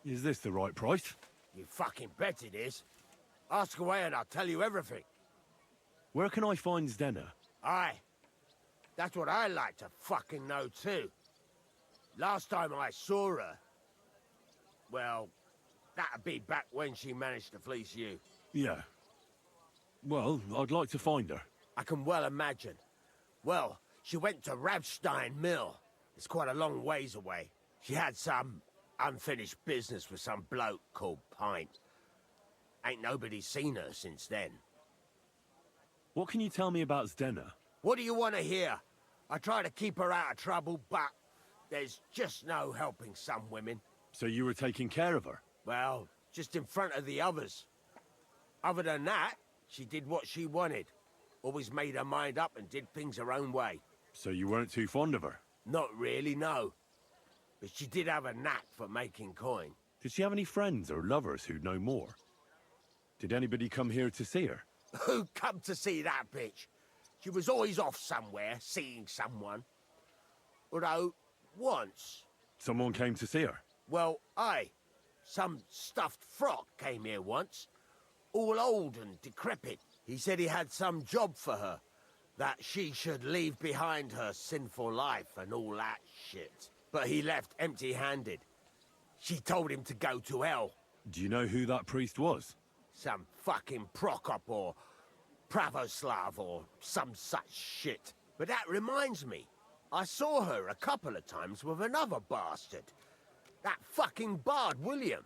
Is this the right price? You fucking bet it is. Ask away and I'll tell you everything. Where can I find Zdenna? Aye. That's what I like to fucking know too. Last time I saw her... Well, that'd be back when she managed to fleece you. Yeah. Well, I'd like to find her. I can well imagine. Well, she went to Rabstein Mill. It's quite a long ways away. She had some unfinished business with some bloke called Pint. Ain't nobody seen her since then. What can you tell me about Zdenna? What do you want to hear? I try to keep her out of trouble, but there's just no helping some women. So you were taking care of her? Well, just in front of the others. Other than that, she did what she wanted. Always made her mind up and did things her own way. So you weren't too fond of her? Not really, no. But she did have a knack for making coin. Did she have any friends or lovers who'd know more? Did anybody come here to see her? Who come to see that bitch? She was always off somewhere, seeing someone. Although, once... Someone came to see her? Well, aye. Some stuffed frock came here once. All old and decrepit. He said he had some job for her. That she should leave behind her sinful life and all that shit. But he left empty-handed. She told him to go to hell. Do you know who that priest was? Some fucking Prokop or Pravoslav or some such shit. But that reminds me. I saw her a couple of times with another bastard. That fucking bard, William.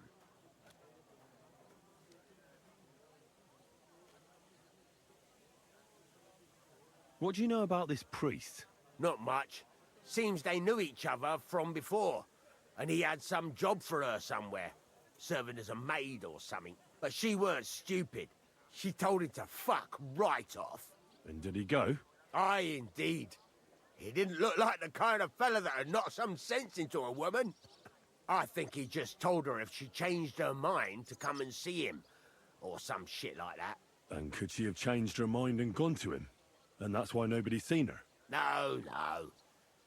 What do you know about this priest? Not much. Seems they knew each other from before. And he had some job for her somewhere. Serving as a maid or something. But she weren't stupid. She told him to fuck right off. And did he go? Aye, indeed. He didn't look like the kind of fella that had knocked some sense into a woman. I think he just told her if she changed her mind to come and see him. Or some shit like that. And could she have changed her mind and gone to him? And that's why nobody's seen her? No, no.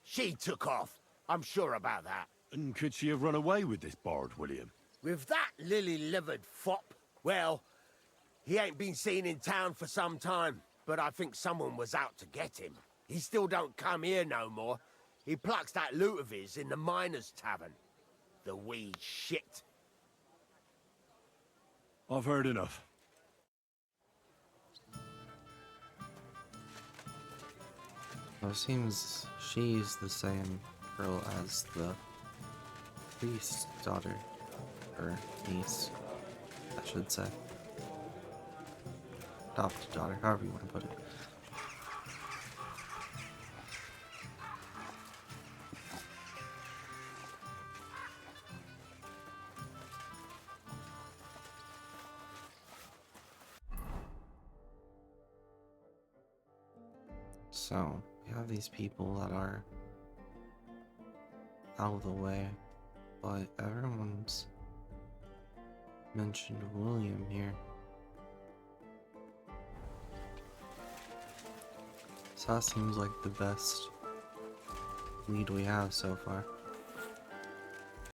She took off. I'm sure about that. And could she have run away with this bard, William? With that lily-livered fop? Well, he ain't been seen in town for some time. But I think someone was out to get him. He still don't come here no more. He plucks that loot of his in the miners' tavern. The wee shit. I've heard enough. Well, it seems she's the same girl as the priest's daughter. Or niece, I should say. adopted daughter, however you want to put it. So, we have these people that are out of the way, but everyone's mentioned William here. So that seems like the best lead we have so far.